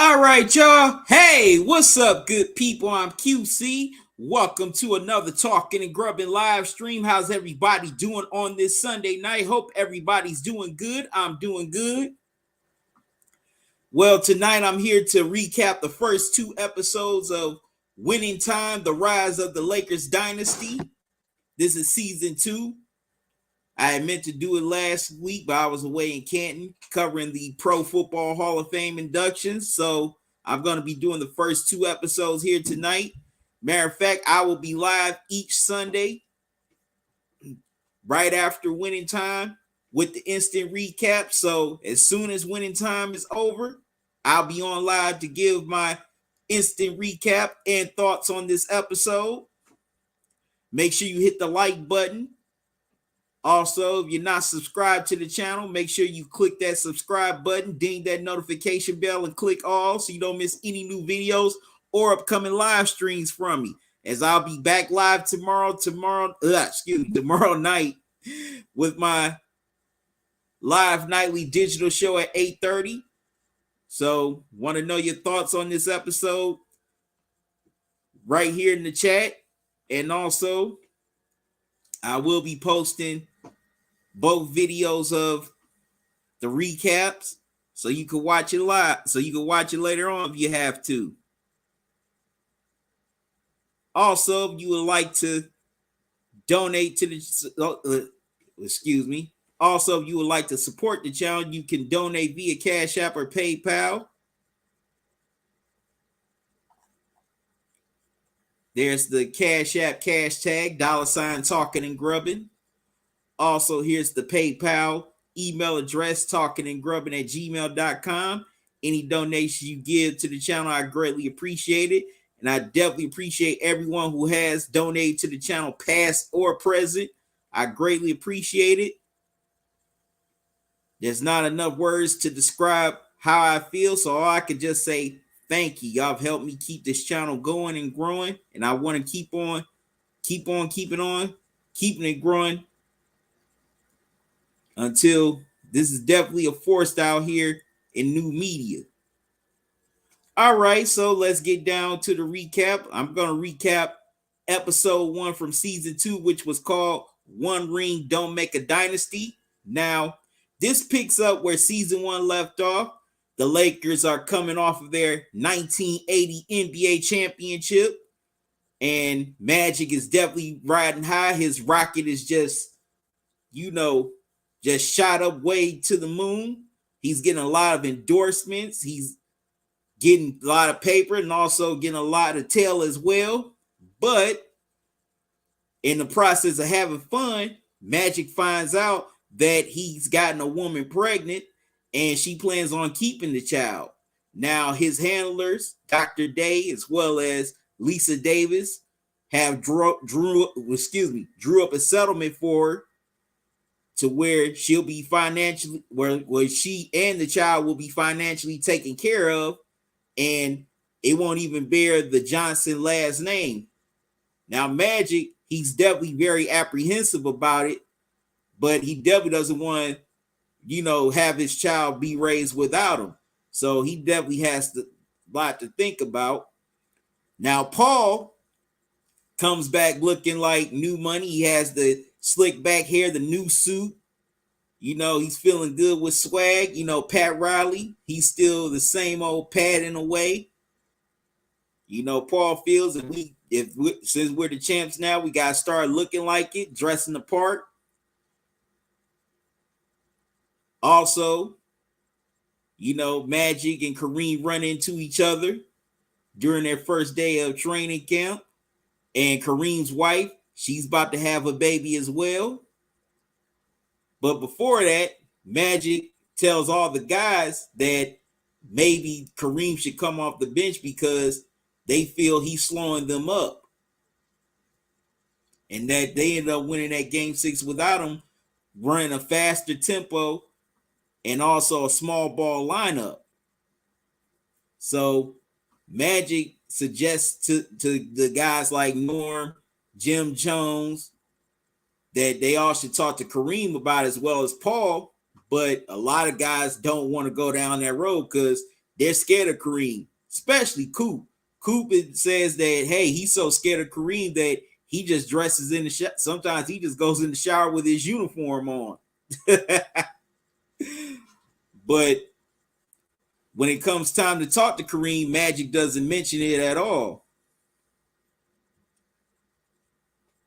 All right, y'all. Hey, what's up, good people? I'm QC. Welcome to another Talkin and Grubbin live stream. How's everybody doing on this Sunday night? Hope everybody's doing good. I'm doing good. Well, tonight I'm here to recap the first two episodes of Winning Time, The Rise of the Lakers Dynasty. This is season 2. I had meant to do it last week, but I was away in Canton covering the Pro Football Hall of Fame inductions. So I'm going to be doing the first two episodes here tonight. Matter of fact, I will be live each Sunday right after Winning Time with the instant recap. So as soon as Winning Time is over, I'll be on live to give my instant recap and thoughts on this episode. Make sure you hit the like button. Also, if you're not subscribed to the channel, make sure you click that subscribe button, ding that notification bell, and click all so you don't miss any new videos or upcoming live streams from me. As I'll be back live tomorrow night with my live nightly digital show at 8:30. So, want to know your thoughts on this episode right here in the chat. And also, I will be posting both videos of the recaps so you can watch it live, so you can watch it later on if you have to. Also, if you would like to donate to the Also, if you would like to support the channel, you can donate via Cash App or PayPal. There's the Cash App cash tag, $ Talkin and Grubbin. Also, here's the PayPal email address, talkinandgrubbin@gmail.com. Any donation you give to the channel, I greatly appreciate it. And I definitely appreciate everyone who has donated to the channel, past or present. I greatly appreciate it. There's not enough words to describe how I feel, so all I could just say thank you. Y'all have helped me keep this channel going and growing, and I want to keeping it growing until this is definitely a force out here in new media. All right, so let's get down to the recap. I'm going to recap episode 1 from season 2, which was called One Ring Don't Make a Dynasty. Now, this picks up where season 1 left off. The Lakers are coming off of their 1980 NBA championship, and Magic is definitely riding high. His rocket is just shot up way to the moon. He's getting a lot of endorsements. He's getting a lot of paper and also getting a lot of tail as well. But in the process of having fun, Magic finds out that he's gotten a woman pregnant and she plans on keeping the child. Now, his handlers, Dr. Day, as well as Lisa Davis, have drew up a settlement for her to where she'll be financially, where she and the child will be financially taken care of, and it won't even bear the Johnson last name. Now, Magic, he's definitely very apprehensive about it, but he definitely doesn't want to, have his child be raised without him. So he definitely has a lot to think about. Now, Paul comes back looking like new money. He has the slick back hair, the new suit. He's feeling good with swag. Pat Riley, he's still the same old Pat in a way. Paul feels that since we're the champs now, we got to start looking like it, dressing the part. Also, Magic and Kareem run into each other during their first day of training camp. And Kareem's wife, she's about to have a baby as well. But before that, Magic tells all the guys that maybe Kareem should come off the bench because they feel he's slowing them up. And that they end up winning that game 6 without him, running a faster tempo and also a small ball lineup. So Magic suggests to the guys like Norm, Jim Jones, that they all should talk to Kareem about as well as Paul. But a lot of guys don't want to go down that road because they're scared of Kareem, especially Coop. Coop says that, hey, he's so scared of Kareem that he just dresses in the shower. Sometimes he just goes in the shower with his uniform on. But when it comes time to talk to Kareem, Magic doesn't mention it at all.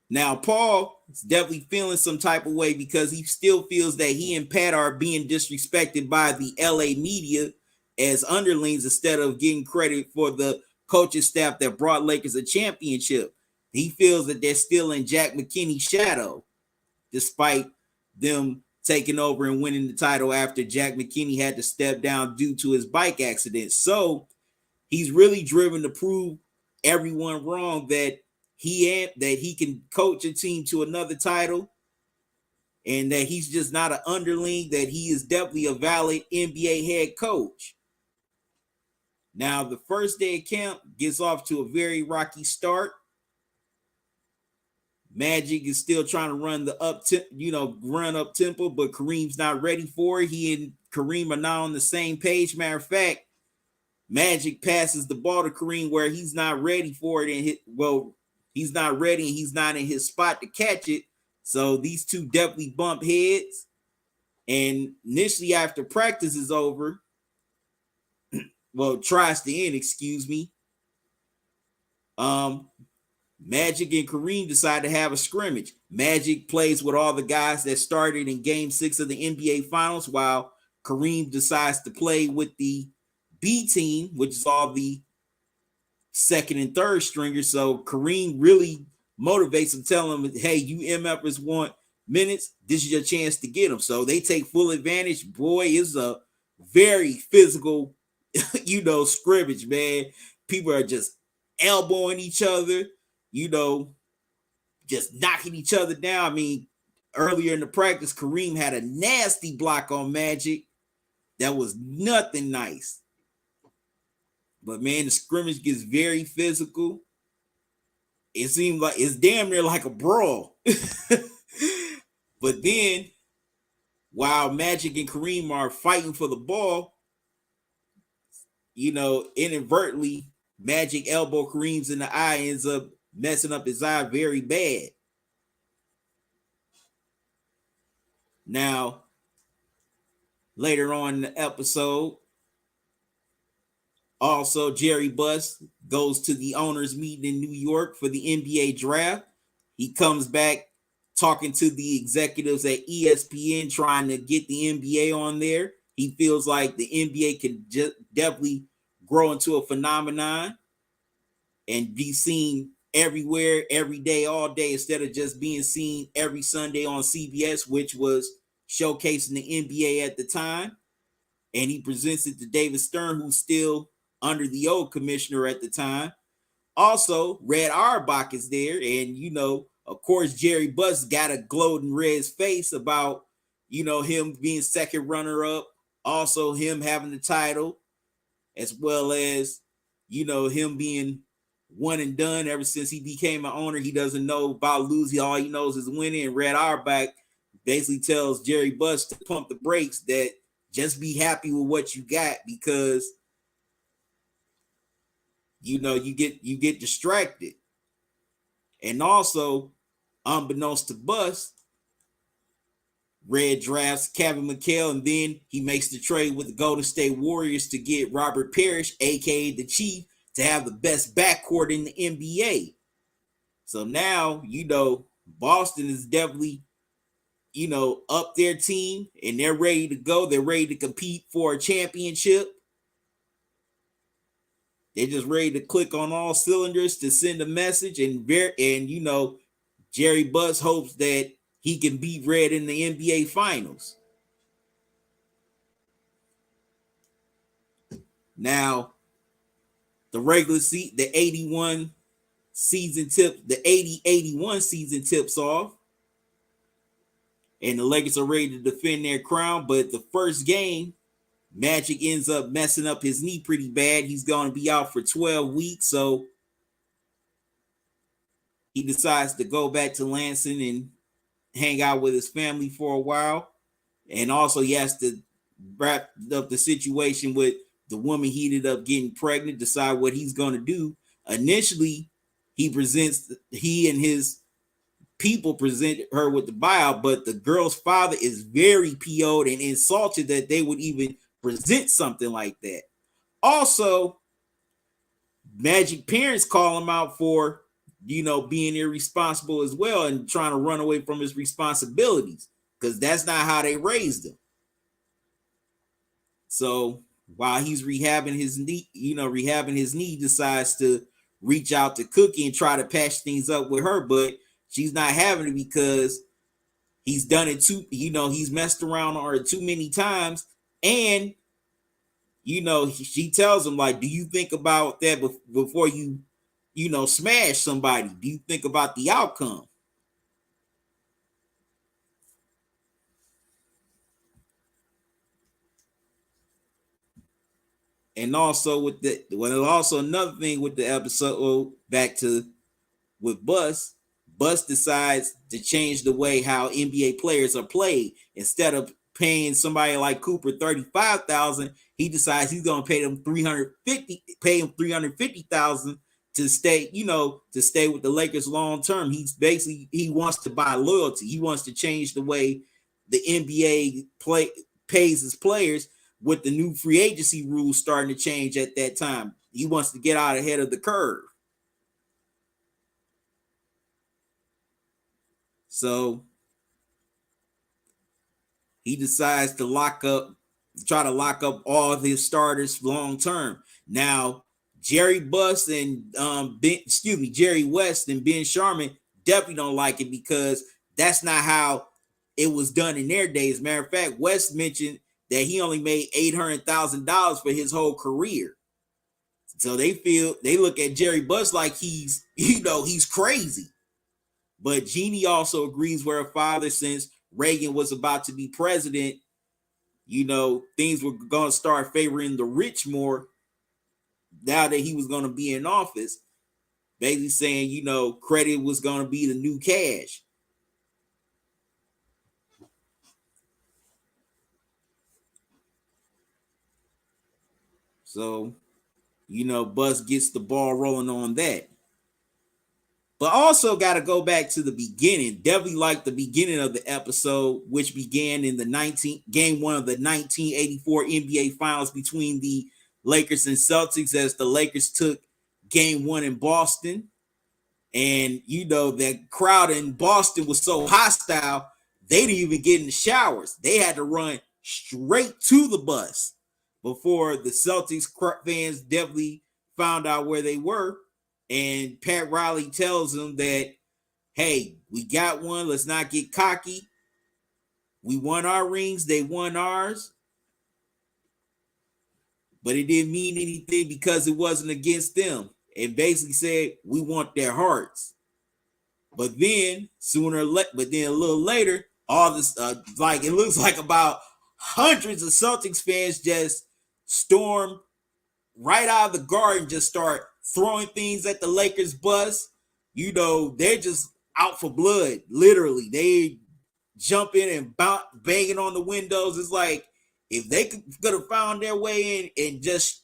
Now, Paul is definitely feeling some type of way because he still feels that he and Pat are being disrespected by the LA media as underlings instead of getting credit for the coaching staff that brought Lakers a championship. He feels that they're still in Jack McKinney's shadow, despite them taking over and winning the title after Jack McKinney had to step down due to his bike accident. So he's really driven to prove everyone wrong that he can coach a team to another title and that he's just not an underling, that he is definitely a valid NBA head coach. Now, the first day of camp gets off to a very rocky start. Magic is still trying to run the run up tempo, but Kareem's not ready for it. He and Kareem are not on the same page. Matter of fact, Magic passes the ball to Kareem where he's not ready for it, and he's not ready and he's not in his spot to catch it. So these two definitely bump heads. And initially, after practice is over, tries to end, excuse me. Magic and Kareem decide to have a scrimmage. Magic plays with all the guys that started in Game 6 of the NBA Finals, while Kareem decides to play with the B team, which is all the second and third stringers. So Kareem really motivates them, telling them, hey, you MFers want minutes, this is your chance to get them. So they take full advantage. Boy, it's a very physical, scrimmage, man. People are just elbowing each other, just knocking each other down. I mean, earlier in the practice, Kareem had a nasty block on Magic that was nothing nice. But, man, the scrimmage gets very physical. It seems like it's damn near like a brawl. But then, while Magic and Kareem are fighting for the ball, inadvertently, Magic elbow Kareem's in the eye, ends up messing up his eye very bad. Now, later on in the episode, also Jerry Buss goes to the owners' meeting in New York for the NBA draft. He comes back talking to the executives at ESPN, trying to get the NBA on there. He feels like the NBA can definitely grow into a phenomenon and be seen everywhere, every day, all day, instead of just being seen every Sunday on CBS, which was showcasing the NBA at the time. And he presents it to David Stern, who's still under the old commissioner at the time. Also, Red Auerbach is there. And, of course, Jerry Buss got a glow in Red's face about, him being second runner-up. Also, him having the title, as well as, him being one and done ever since he became an owner. He doesn't know about losing. All he knows is winning. And Red Auerbach basically tells Jerry Buss to pump the brakes, that just be happy with what you got, because you get distracted. And also, unbeknownst to Buss, Red drafts Kevin McHale, and then he makes the trade with the Golden State Warriors to get Robert Parrish, aka the Chief, to have the best backcourt in the NBA. So now, Boston is definitely, up their team, and they're ready to go. They're ready to compete for a championship. They're just ready to click on all cylinders to send a message. And Jerry Buss hopes that he can beat Red in the NBA Finals. Now, the regular season, the 80-81 season tips off. And the Lakers are ready to defend their crown. But the first game, Magic ends up messing up his knee pretty bad. He's going to be out for 12 weeks. So he decides to go back to Lansing and hang out with his family for a while. And also he has to wrap up the situation with the woman he ended up getting pregnant, decide what he's going to do. Initially, he and his people present her with the buyout, but the girl's father is very PO'd and insulted that they would even present something like that. Also, Magic parents call him out for, being irresponsible as well and trying to run away from his responsibilities, because that's not how they raised him. So while he's rehabbing his knee, decides to reach out to Cookie and try to patch things up with her, but she's not having it because he's done it he's messed around on her too many times. And, she tells him, like, do you think about that before you, smash somebody? Do you think about the outcome? And also also another thing with the episode, back to with Bus decides to change the way how NBA players are played. Instead of paying somebody like Cooper $35,000, he decides he's gonna pay him $350,000 to stay, to stay with the Lakers long term. He wants to buy loyalty. He wants to change the way the NBA pays his players, with the new free agency rules starting to change at that time. He wants to get out ahead of the curve. So he decides to try to lock up all of his starters long term. Now, Jerry West and Ben Sharman definitely don't like it, because that's not how it was done in their days. Matter of fact, West mentioned that he only made $800,000 for his whole career. So they look at Jerry Buss like he's crazy. But Jeannie also agrees with her father, since Reagan was about to be president, things were going to start favoring the rich more now that he was going to be in office. Basically saying, credit was going to be the new cash. So, Buzz gets the ball rolling on that. But also got to go back to the beginning. Definitely like the beginning of the episode, which began in game 1 of the 1984 NBA Finals between the Lakers and Celtics, as the Lakers took game 1 in Boston. And, that crowd in Boston was so hostile, they didn't even get in the showers. They had to run straight to the bus before the Celtics fans definitely found out where they were. And Pat Riley tells them that, hey, we got one. Let's not get cocky. We won our rings. They won ours. But it didn't mean anything because it wasn't against them. And basically said, we want their hearts. But then a little later, all this, it looks like about hundreds of Celtics fans just storm right out of the garden, just start throwing things at the Lakers bus. They're just out for blood. Literally, they jump in and banging on the windows. It's like, if they could have found their way in and just,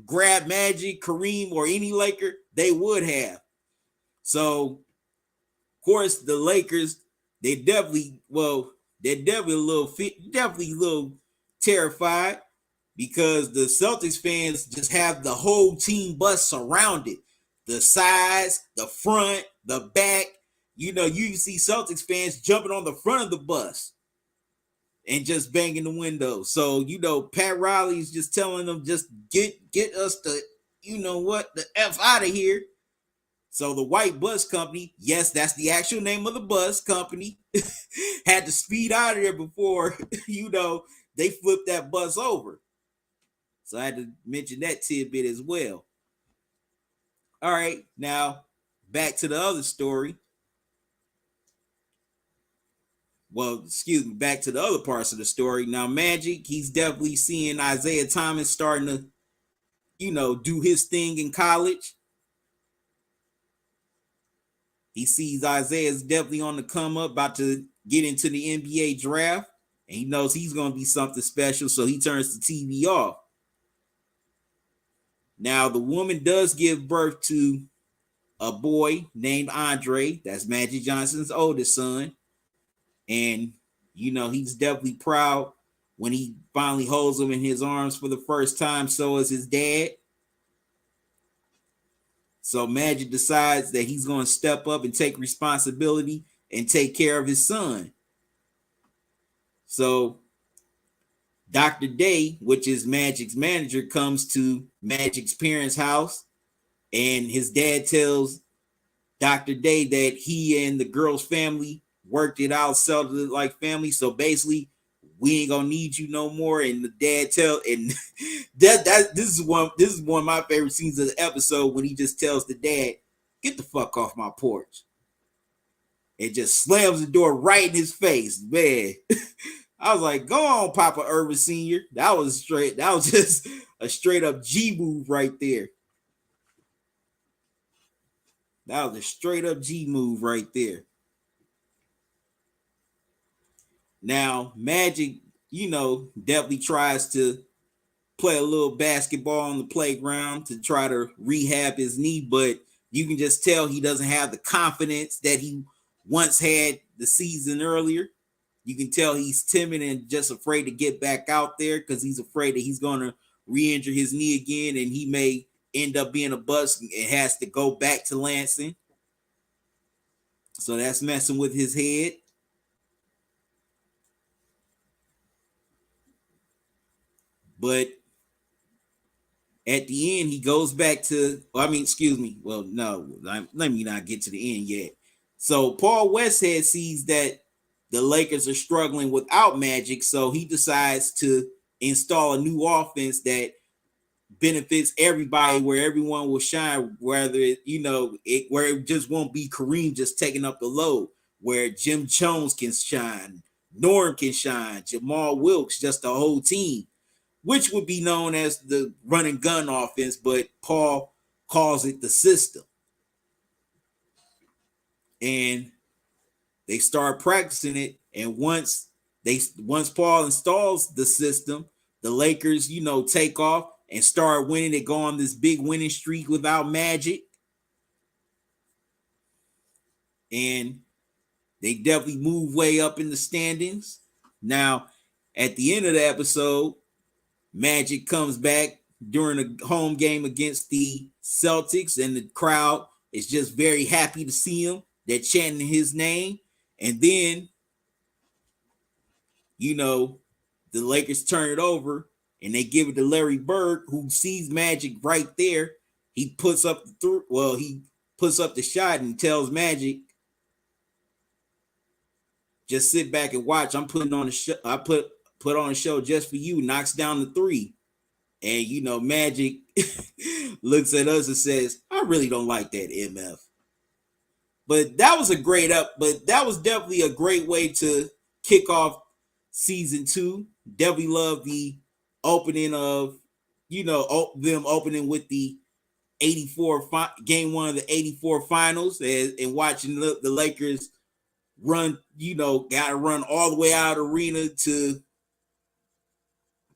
grab Magic, Kareem, or any Laker, they would have. So, of course, the Lakers, they're definitely a little terrified, because the Celtics fans just have the whole team bus surrounded. The sides, the front, the back. You see Celtics fans jumping on the front of the bus and just banging the windows. So, Pat Riley's just telling them, just get us the F out of here. So the White Bus Company, yes, that's the actual name of the bus company, had to speed out of there before, they flipped that bus over. So I had to mention that tidbit as well. All right, now back to the other story. Well, back to the other parts of the story. Now, Magic, he's definitely seeing Isaiah Thomas starting to, do his thing in college. He sees Isaiah's definitely on the come up, about to get into the NBA draft. and he knows he's going to be something special, so he turns the TV off. Now, the woman does give birth to a boy named Andre. That's Magic Johnson's oldest son. And, he's definitely proud when he finally holds him in his arms for the first time. So is his dad. So Magic decides that he's going to step up and take responsibility and take care of his son. So Dr. Day, which is Magic's manager, comes to Magic's parents' house, and his dad tells Dr. Day that he and the girl's family worked it out, settled it like family. So basically, we ain't gonna need you no more. And the dad and this is one of my favorite scenes of the episode, when he just tells the dad, "Get the fuck off my porch." It just slams the door right in his face, man. I was like, "Go on, Papa Irvin Sr." That was just a straight up G move right there. That was a straight up G move right there. Now, Magic, definitely tries to play a little basketball on the playground to try to rehab his knee, but you can just tell he doesn't have the confidence that he once had the season earlier. You can tell he's timid and just afraid to get back out there because he's afraid that he's going to re-injure his knee again, and he may end up being a bust and has to go back to Lansing. So that's messing with his head. But at the end, he goes back to, excuse me. Well, no, let me not get to the end yet. So Paul Westhead sees that the Lakers are struggling without Magic, so he decides to install a new offense that benefits everybody, where everyone will shine, whether where it just won't be Kareem just taking up the load, where Jim Jones can shine, Norm can shine, Jamal Wilkes, just the whole team, which would be known as the run and gun offense, but Paul calls it the system. And they start practicing it, and once Paul installs the system, the Lakers, take off and start winning. They go on this big winning streak without Magic, and they definitely move way up in the standings. Now, at the end of the episode, Magic comes back during a home game against the Celtics, and the crowd is just very happy to see him. They're chanting his name. And then, the Lakers turn it over and they give it to Larry Bird, who sees Magic right there. He puts up the shot and tells Magic, "Just sit back and watch. I'm putting on a show. I put on a show just for you." Knocks down the three. And Magic looks at us and says, "I really don't like that, MF." But that was definitely a great way to kick off season 2. Definitely love the opening of, them opening with the 84 game 1 of the 84 finals, and watching the Lakers run, got to run all the way out of the arena to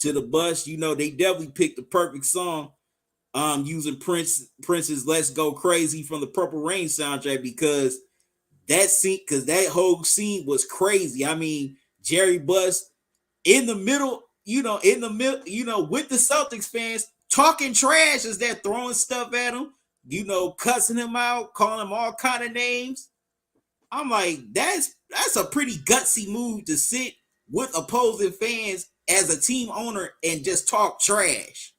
the bus. They definitely picked the perfect song, using Prince's "Let's Go Crazy" from the Purple Rain soundtrack, because that whole scene was crazy. I mean, Jerry Buss in the middle, with the Celtics fans talking trash as they're throwing stuff at him, cussing him out, calling him all kind of names. I'm like, that's a pretty gutsy move to sit with opposing fans as a team owner and just talk trash.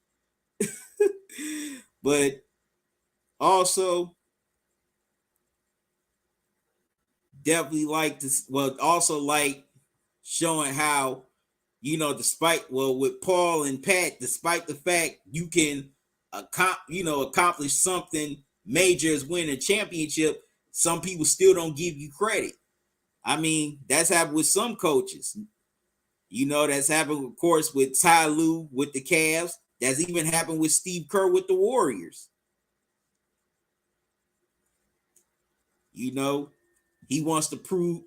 But also, definitely like this. Well, also like showing how, with Paul and Pat, despite the fact you can, accomplish something major as winning a championship, some people still don't give you credit. I mean, that's happened with some coaches. That's happened, of course, with Ty Lue with the Cavs. That's even happened with Steve Kerr with the Warriors. He wants to prove,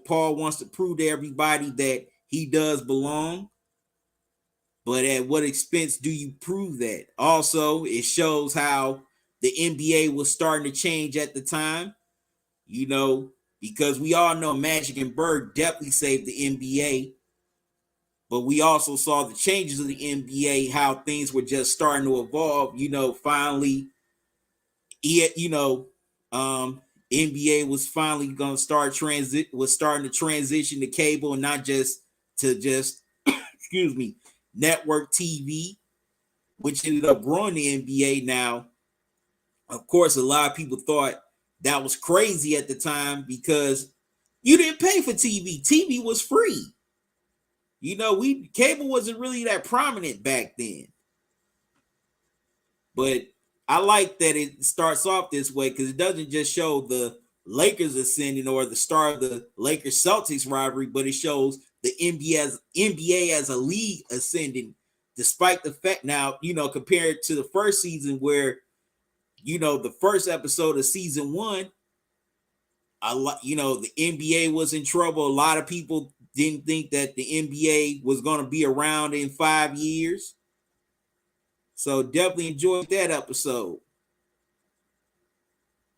Paul wants to prove to everybody that he does belong. But at what expense do you prove that? Also, it shows how the NBA was starting to change at the time, because we all know Magic and Bird definitely saved the NBA. But we also saw the changes of the NBA, how things were just starting to evolve. Finally, NBA was finally gonna starting to transition to cable and not just to excuse me, network TV, which ended up growing the NBA. Now, of course, a lot of people thought that was crazy at the time because you didn't pay for TV. TV was free. Cable wasn't really that prominent back then. But I like that it starts off this way because it doesn't just show the Lakers ascending or the start of the Lakers-Celtics rivalry, but it shows the NBA as a league ascending, despite the fact now, compared to the first season where, the first episode of season one, the NBA was in trouble. A lot of people didn't think that the NBA was going to be around in 5 years. So definitely enjoyed that episode.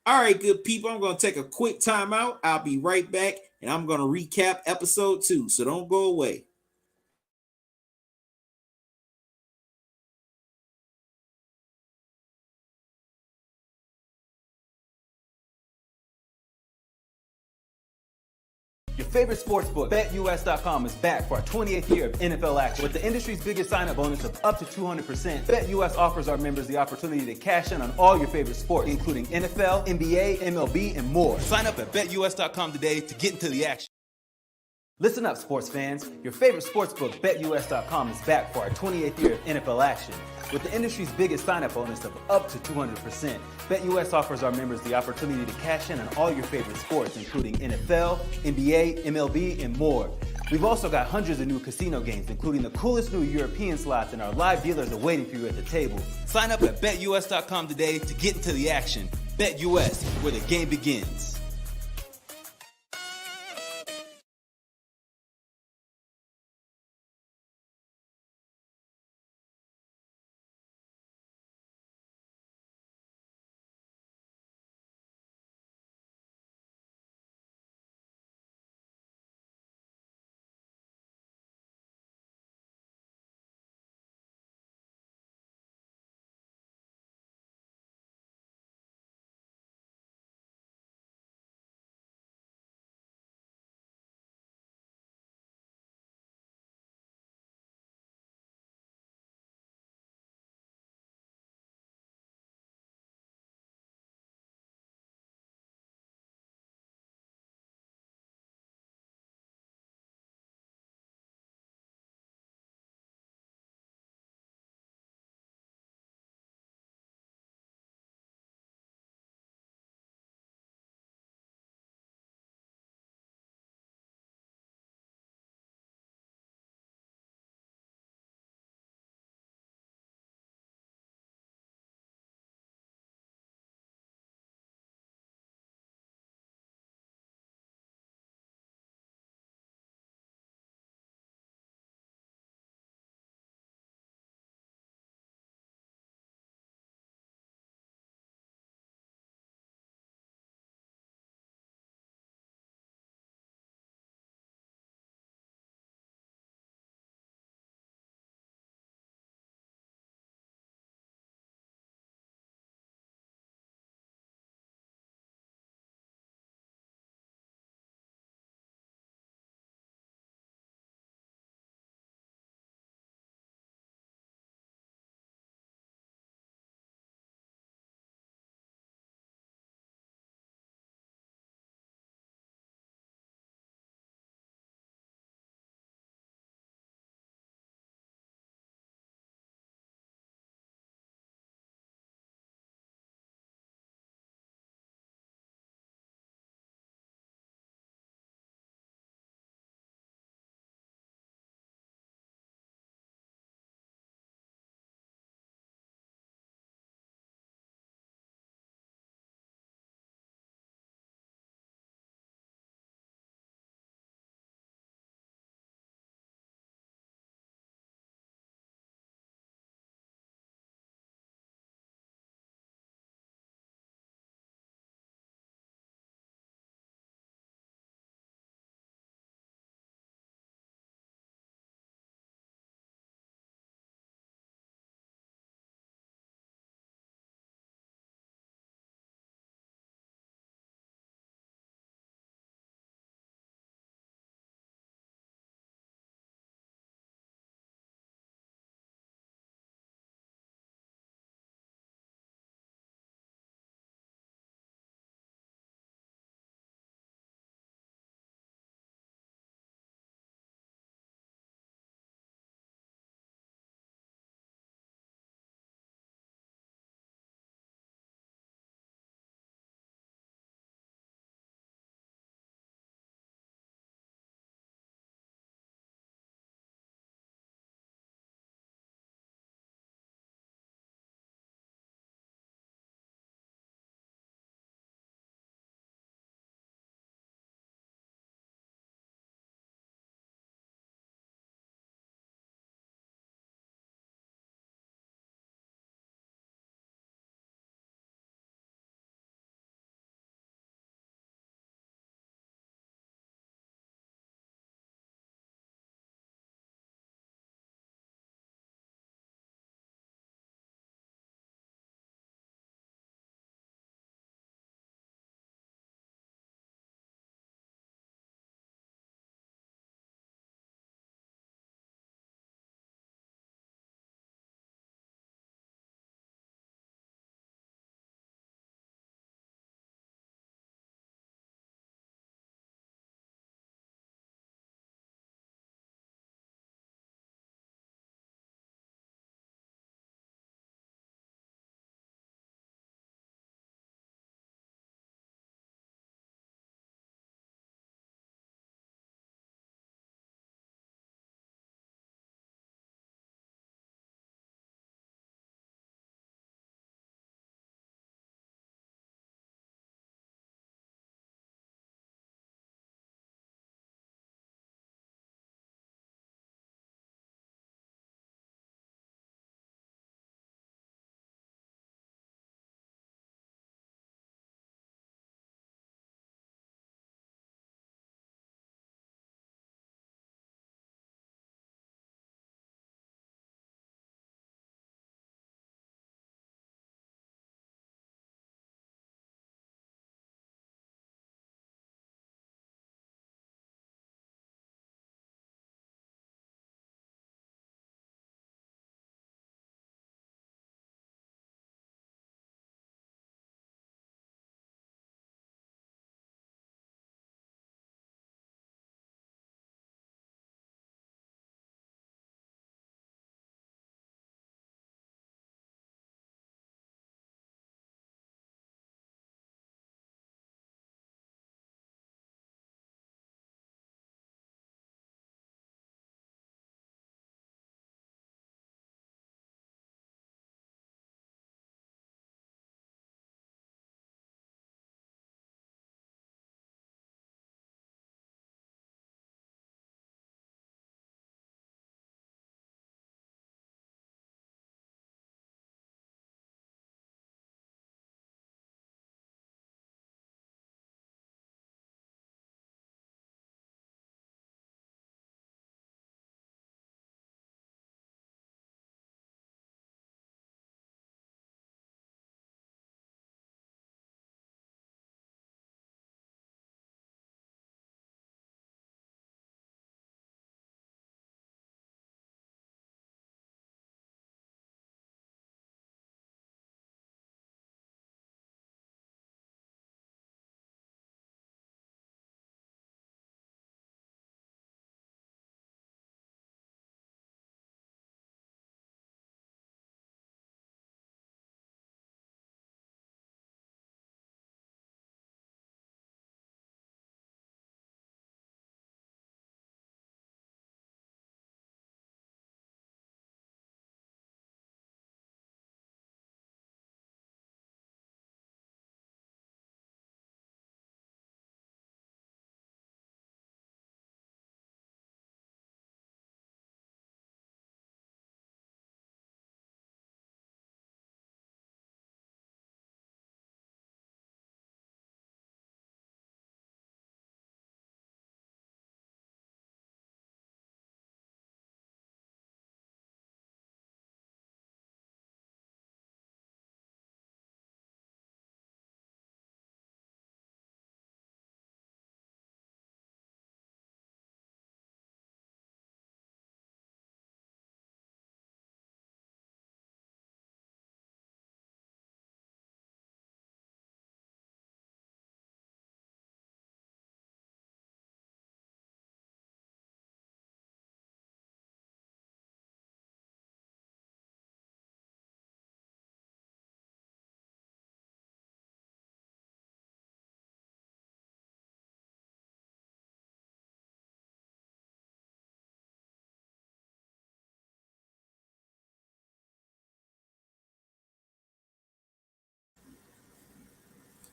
All right, good people. I'm going to take a quick time out. I'll be right back, and I'm going to recap episode 2. So don't go away. Your favorite sportsbook, BetUs.com, is back for our 28th year of NFL action. With the industry's biggest sign-up bonus of up to 200%, BetUs offers our members the opportunity to cash in on all your favorite sports, including NFL, NBA, MLB, and more. Sign up at BetUs.com today to get into the action. Listen up, sports fans. Your favorite sportsbook, BetUs.com, is back for our 28th year of NFL action. With the industry's biggest sign-up bonus of up to 200%, BetUs offers our members the opportunity to cash in on all your favorite sports, including NFL, NBA, MLB, and more. We've also got hundreds of new casino games, including the coolest new European slots, and our live dealers are waiting for you at the table. Sign up at BetUs.com today to get into the action. BetUs, where the game begins.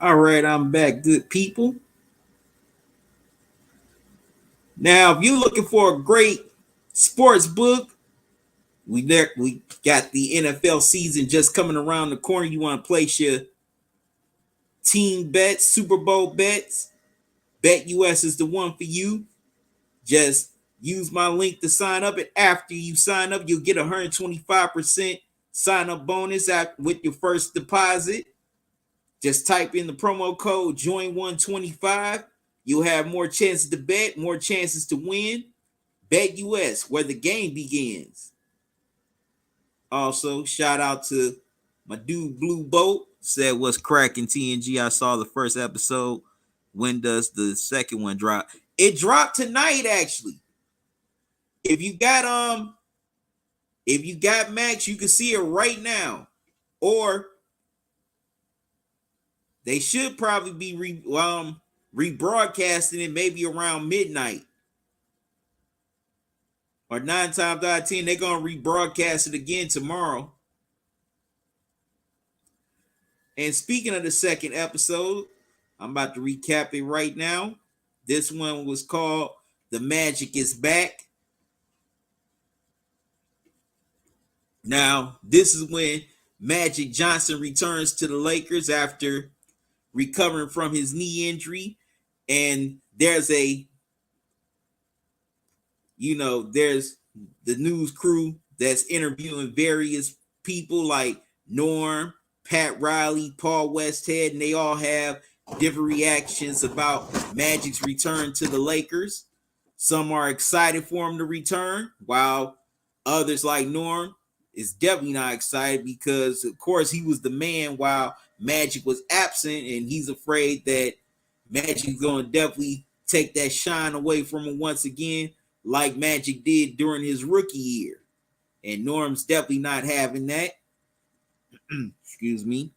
All right, I'm back, good people. Now, if you're looking for a great sports book, we got the NFL season just coming around the corner. You want to place your team bets, Super Bowl bets? BetUs is the one for you. Just use my link to sign up, and after you sign up, you'll get 125% sign up bonus with your first deposit. Just type in the promo code JOIN125. You'll have more chances to bet, more chances to win. BetUs, where the game begins. Also, shout out to my dude Blue Boat. Said what's cracking TNG. I saw the first episode. When does the second one drop? It dropped tonight, actually. If you got Max, you can see it right now. Or they should probably be rebroadcasting it maybe around midnight. Or 9 times out of 10, they're gonna rebroadcast it again tomorrow. And speaking of the second episode, I'm about to recap it right now. This one was called The Magic is Back. Now, this is when Magic Johnson returns to the Lakers after recovering from his knee injury. And there's the news crew that's interviewing various people like Norm, Pat Riley, Paul Westhead, and they all have different reactions about Magic's return to the Lakers. Some are excited for him to return, while others like Norm is definitely not excited because, of course, he was the man while Magic was absent, and he's afraid that Magic's going to definitely take that shine away from him once again, like Magic did during his rookie year. And Norm's definitely not having that. Excuse me.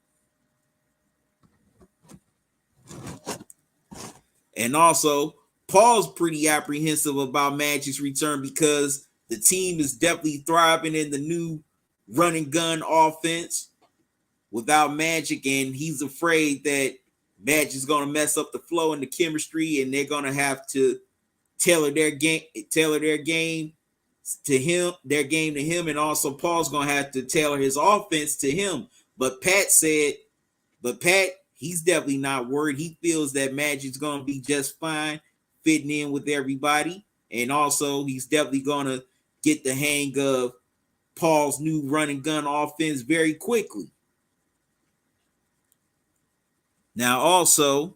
And also, Paul's pretty apprehensive about Magic's return because the team is definitely thriving in the new run and gun offense without Magic, and he's afraid that Magic's going to mess up the flow and the chemistry, and they're going to have to tailor their game to him, and also Paul's going to have to tailor his offense to him. But Pat, he's definitely not worried. He feels that Magic's going to be just fine fitting in with everybody. And also, he's definitely going to get the hang of Paul's new run and gun offense very quickly. Now, also,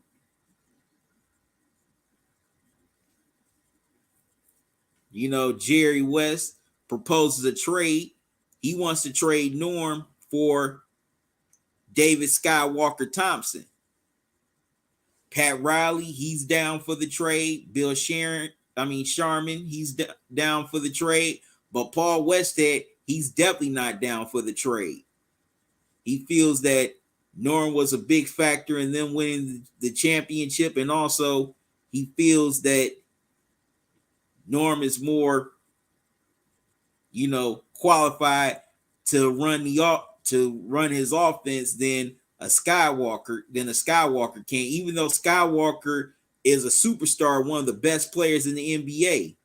Jerry West proposes a trade. He wants to trade Norm for David Skywalker Thompson. Pat Riley, he's down for the trade. Bill Sharman, he's down for the trade. But Paul Westhead, he's definitely not down for the trade. He feels that Norm was a big factor in them winning the championship, and also he feels that Norm is more, qualified to run his offense than a Skywalker can, even though Skywalker is a superstar, one of the best players in the NBA.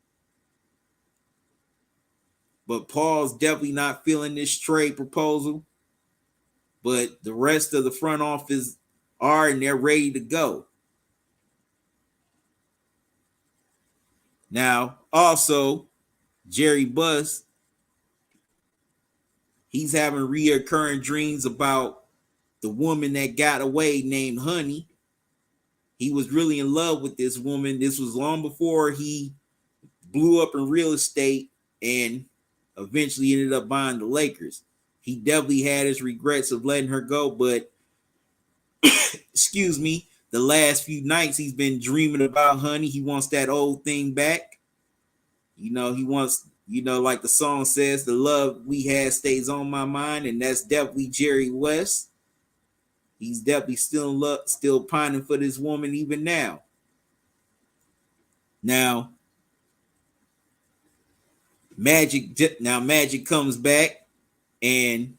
But Paul's definitely not feeling this trade proposal. But the rest of the front office are, and they're ready to go. Now, also, Jerry Buss, he's having reoccurring dreams about the woman that got away named Honey. He was really in love with this woman. This was long before he blew up in real estate and eventually ended up buying the Lakers. He definitely had his regrets of letting her go, but excuse me, the last few nights he's been dreaming about Honey. He wants that old thing back. He wants, like the song says, the love we had stays on my mind, and that's definitely Jerry West. He's definitely still in love, still pining for this woman even now. Now, Magic comes back, and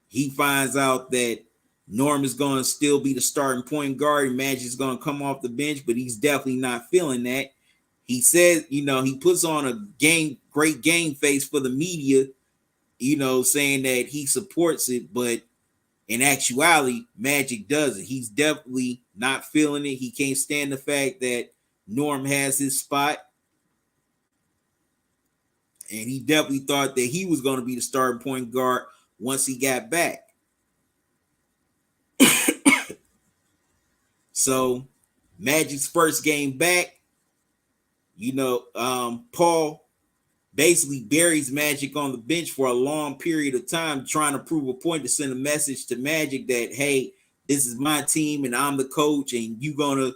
he finds out that Norm is going to still be the starting point guard, and Magic's going to come off the bench, but he's definitely not feeling that. He says, he puts on a great game face for the media, saying that he supports it, but in actuality, Magic doesn't. He's definitely not feeling it. He can't stand the fact that Norm has his spot. And he definitely thought that he was going to be the starting point guard once he got back. So, Magic's first game back, Paul basically buries Magic on the bench for a long period of time, trying to prove a point to send a message to Magic that, hey, this is my team and I'm the coach and you gonna,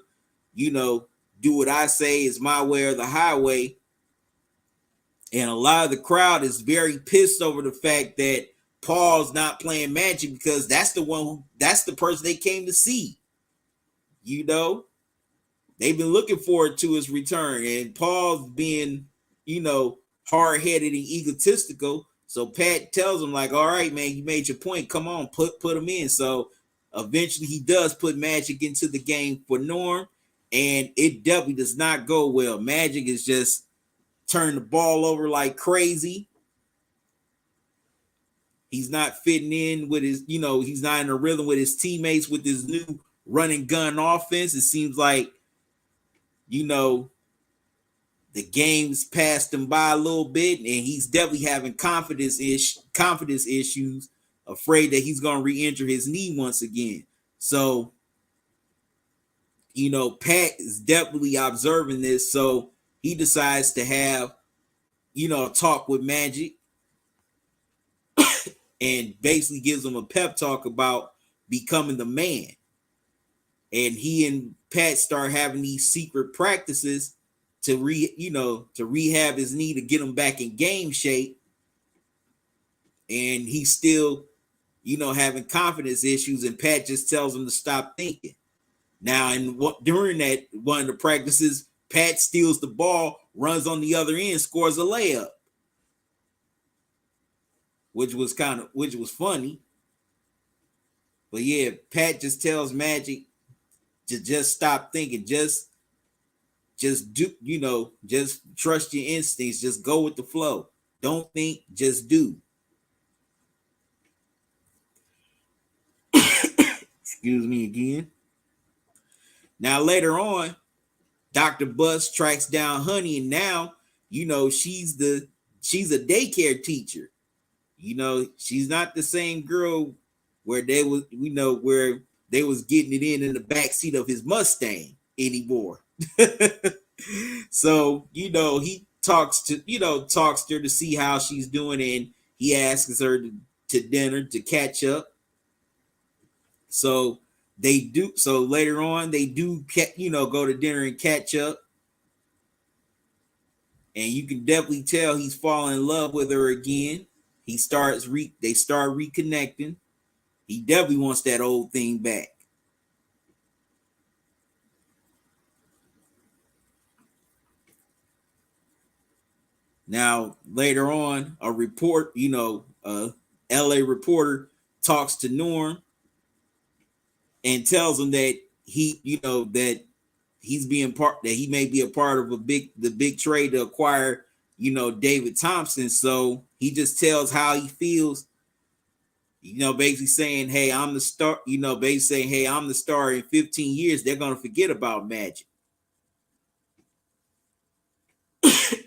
do what I say is my way or the highway. And a lot of the crowd is very pissed over the fact that Paul's not playing Magic because that's the person they came to see. They've been looking forward to his return, and Paul's being, hard-headed and egotistical. So Pat tells him, like, all right, man, you made your point. Come on, put him in. So eventually he does put Magic into the game for Norm, and it definitely does not go well. Magic is just turning the ball over like crazy. He's not fitting in with his, he's not in a rhythm with his teammates with his new run and gun offense. It seems like, the game's passed him by a little bit, and he's definitely having confidence issues, afraid that he's going to re-injure his knee once again. So, Pat is definitely observing this, so he decides to have, a talk with Magic and basically gives him a pep talk about becoming the man. And he and Pat start having these secret practices to rehab his knee to get him back in game shape. And he's still, having confidence issues, and Pat just tells him to stop thinking. Now, during that one of the practices, Pat steals the ball, runs on the other end, scores a layup, which was funny. But yeah, Pat just tells Magic to just stop thinking, just do, just trust your instincts, just go with the flow. Don't think, just do. Excuse me again. Now later on, Dr. Bus tracks down Honey, and now, she's a daycare teacher. She's not the same girl where they was, where they was getting it in the backseat of his Mustang anymore. So, he talks to her to see how she's doing, and he asks her to dinner to catch up. So they do. So later on, they do, go to dinner and catch up. And you can definitely tell he's falling in love with her again. They start reconnecting. He definitely wants that old thing back. Now, later on, a LA reporter talks to Norm and tells him that he may be a part of the big trade to acquire, David Thompson. So he just tells how he feels, basically saying, hey, I'm the star, basically saying, hey, I'm the star. In 15 years, they're going to forget about Magic.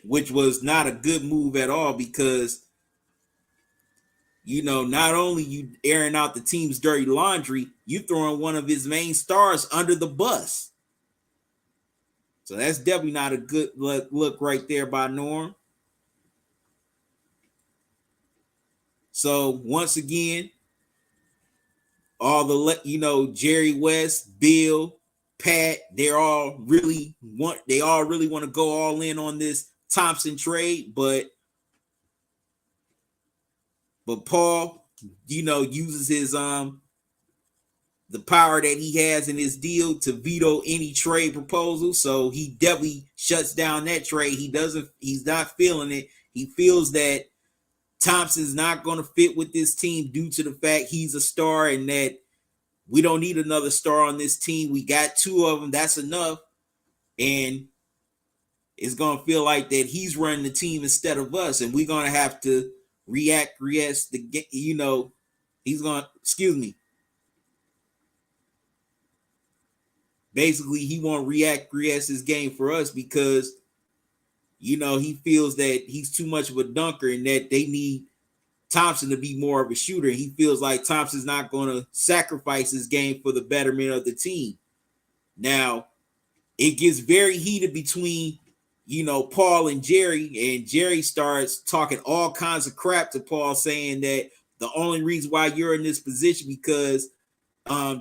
Which was not a good move at all, because, not only you airing out the team's dirty laundry, you throwing one of his main stars under the bus. So that's definitely not a good look right there by Norm. So once again, all the, Jerry West, Bill, Pat, they all really want to go all in on this Thompson trade, but Paul, uses his the power that he has in his deal to veto any trade proposal. So he definitely shuts down that trade. He's not feeling it. He feels that Thompson's not going to fit with this team due to the fact he's a star, and that we don't need another star on this team. We got 2 of them. That's enough. And it's going to feel like that he's running the team instead of us. And we're going to have to reacquiesce he's going to, basically he won't reacquiesce his game for us because, he feels that he's too much of a dunker and that they need Thompson to be more of a shooter. He feels like Thompson's not going to sacrifice his game for the betterment of the team. Now, it gets very heated between, Paul and Jerry starts talking all kinds of crap to Paul, saying that the only reason why you're in this position because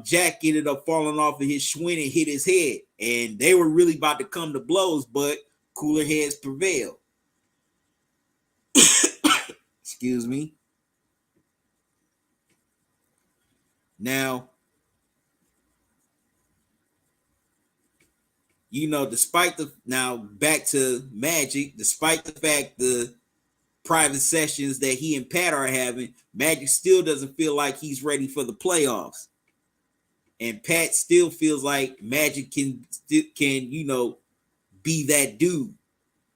Jack ended up falling off of his Schwinn and hit his head. And they were really about to come to blows, but cooler heads prevailed. Excuse me. Now, back to Magic, despite the fact the private sessions that he and Pat are having, Magic still doesn't feel like he's ready for the playoffs. And Pat still feels like Magic can be that dude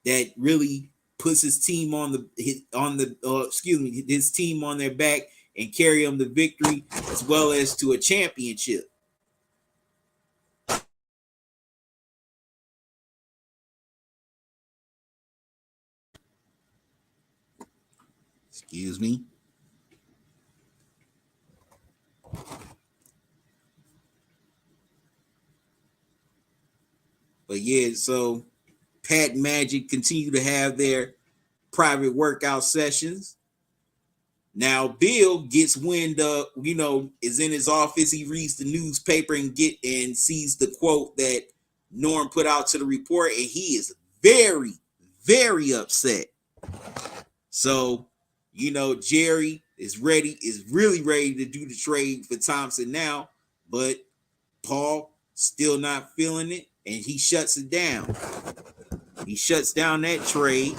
that really puts his team his team on their back and carry them to victory as well as to a championship. Excuse me. But yeah, so Pat and Magic continue to have their private workout sessions. Now Bill gets wind of, is in his office. He reads the newspaper and sees the quote that Norm put out to the report, and he is very, very upset. So, Jerry is really ready to do the trade for Thompson now, but Paul still not feeling it, and he shuts it down. He shuts down that trade.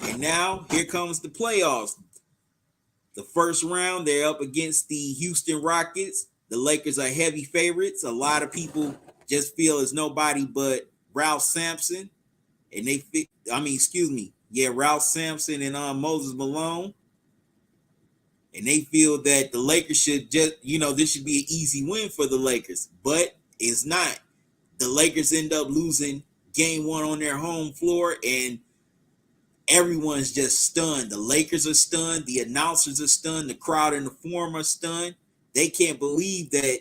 And now here comes the playoffs. The first round, they're up against the Houston Rockets. The Lakers are heavy favorites. A lot of people just feel it's nobody but Ralph Sampson. And Ralph Sampson and Moses Malone. And they feel that the Lakers should just, this should be an easy win for the Lakers. But it's not. The Lakers end up losing game 1 on their home floor, and everyone's just stunned. The Lakers are stunned. The announcers are stunned. The crowd in the forum are stunned. They can't believe that,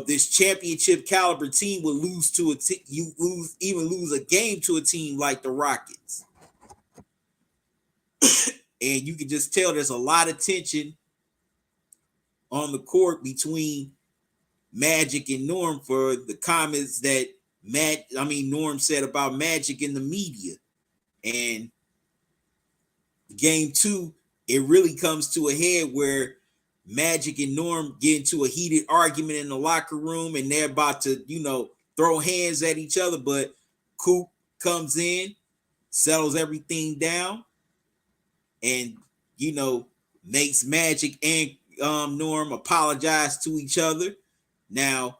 this championship caliber team would lose to lose a game to a team like the Rockets. And you can just tell there's a lot of tension on the court between Magic and Norm for the comments that Norm said about Magic in the media. And game 2, it really comes to a head where Magic and Norm get into a heated argument in the locker room, and they're about to, throw hands at each other. But Coop comes in, settles everything down, and, makes Magic and Norm apologize to each other. Now,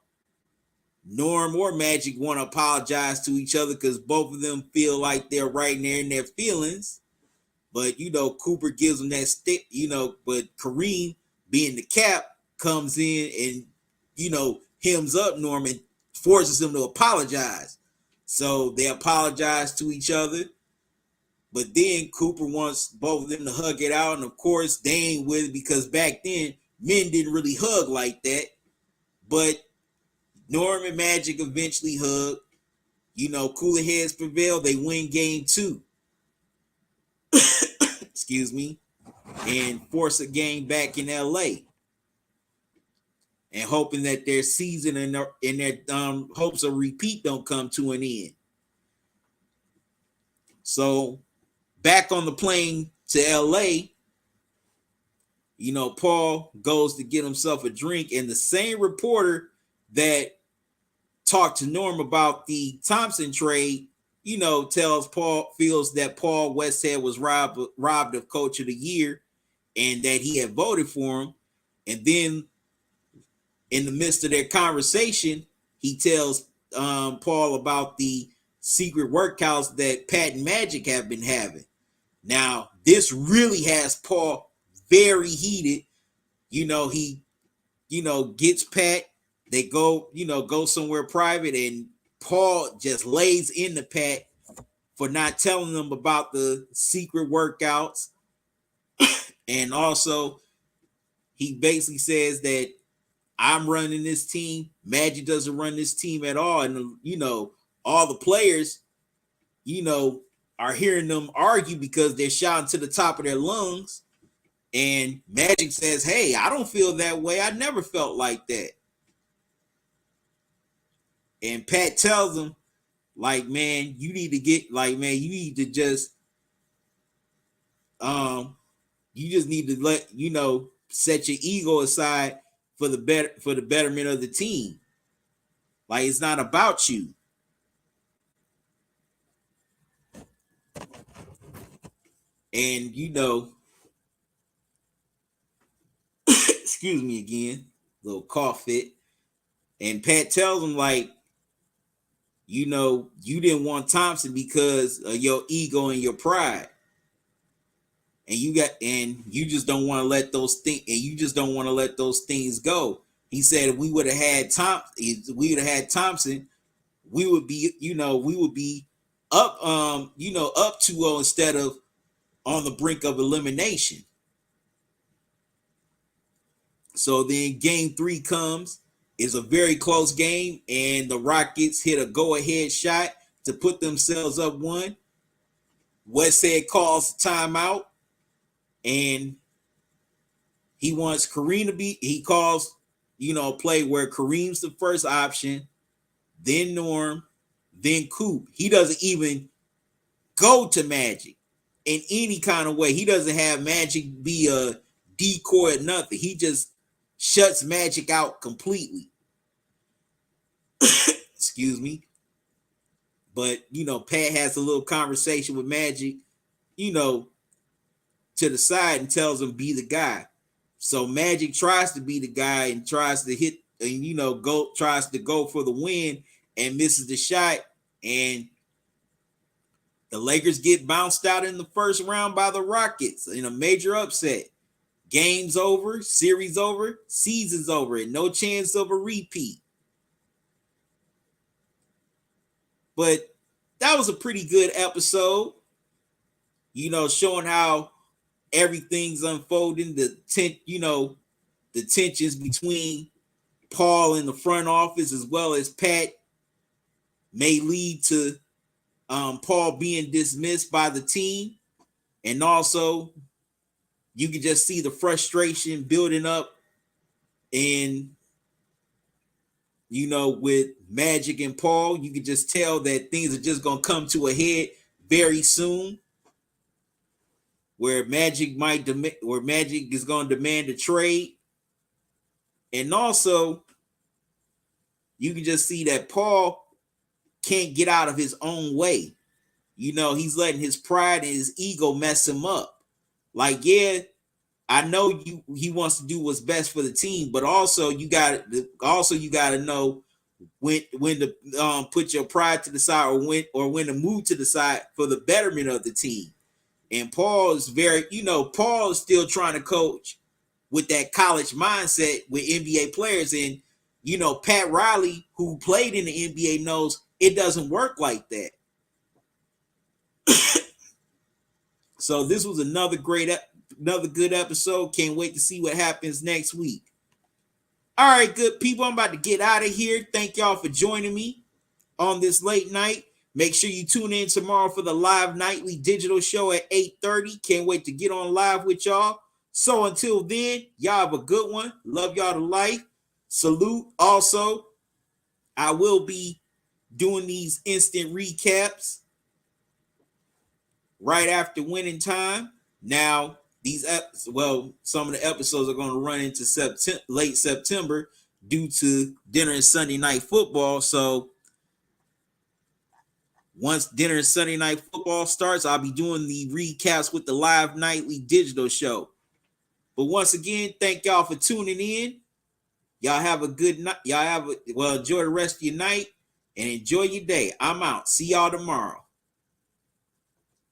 Norm or Magic want to apologize to each other because both of them feel like they're right there in their feelings. But, Cooper gives them that stick, but Kareem, being the cap, comes in and, hems up Norm and forces him to apologize. So they apologize to each other. But then Cooper wants both of them to hug it out. And, of course, they ain't with it because back then, men didn't really hug like that. But Norm and Magic eventually hug. Cooler heads prevail. They win game 2. Excuse me. And force a game back in LA. And hoping that their season and their hopes of repeat don't come to an end. So back on the plane to LA, Paul goes to get himself a drink, and the same reporter that talked to Norm about the Thompson trade, tells Paul, feels that Paul Westhead was robbed of Coach of the Year, and that he had voted for him. And then in the midst of their conversation, he tells Paul about the secret workouts that Pat and Magic have been having. Now, this really has Paul very heated. He, gets Pat. They go somewhere private, and Paul just lays into Pat for not telling them about the secret workouts. And also, he basically says that I'm running this team. Magic doesn't run this team at all. And, all the players, are hearing them argue because they're shouting to the top of their lungs. And Magic says, hey, I don't feel that way. I never felt like that. And Pat tells him, like, man, you need to just, you just need to let, set your ego aside for the betterment of the team. Like, it's not about you. And excuse me again, little cough fit. And Pat tells him, like, you didn't want Thompson because of your ego and your pride. And you just don't want to let those things, go. He said if we would have had Thompson, we would be up, up 2-0 instead of on the brink of elimination. So then game 3 comes. It's a very close game, and the Rockets hit a go-ahead shot to put themselves up 1. Westhead calls timeout, and he wants Kareem to be. He calls, a play where Kareem's the first option, then Norm, then Coop. He doesn't even go to Magic in any kind of way. He doesn't have Magic be a decoy or nothing. He just shuts Magic out completely. Excuse me. But, Pat has a little conversation with Magic, to the side, and tells him be the guy. So Magic tries to be the guy and tries to hit, and tries to go for the win and misses the shot. And the Lakers get bounced out in the first round by the Rockets in a major upset. Game's over, series over, season's over, and no chance of a repeat. But that was a pretty good episode, showing how everything's unfolding, the tensions between Paul and the front office, as well as Pat, may lead to Paul being dismissed by the team. And also, you can just see the frustration building up in, with Magic and Paul. You can just tell that things are just going to come to a head very soon, where Magic is going to demand a trade. And also, you can just see that Paul can't get out of his own way. He's letting his pride and his ego mess him up. Like, yeah, I know he wants to do what's best for the team, but also you got to know when to put your pride to the side, or when to move to the side for the betterment of the team. And Paul is Paul is still trying to coach with that college mindset with NBA players. And, Pat Riley, who played in the NBA, knows it doesn't work like that. So this was another good episode. Can't wait to see what happens next week. All right, good people, I'm about to get out of here. Thank y'all for joining me on this late night. Make sure you tune in tomorrow for the live nightly digital show at 8:30. Can't wait to get on live with y'all. So until then, y'all have a good one. Love y'all to life. Salute. Also, I will be doing these instant recaps right after winning time. Now, some of the episodes are going to run into late September due to dinner and Sunday night football. So once dinner and Sunday night football starts, I'll be doing the recaps with the live nightly digital show. But once again, thank y'all for tuning in. Y'all have a good night. Enjoy the rest of your night and enjoy your day. I'm out. See y'all tomorrow.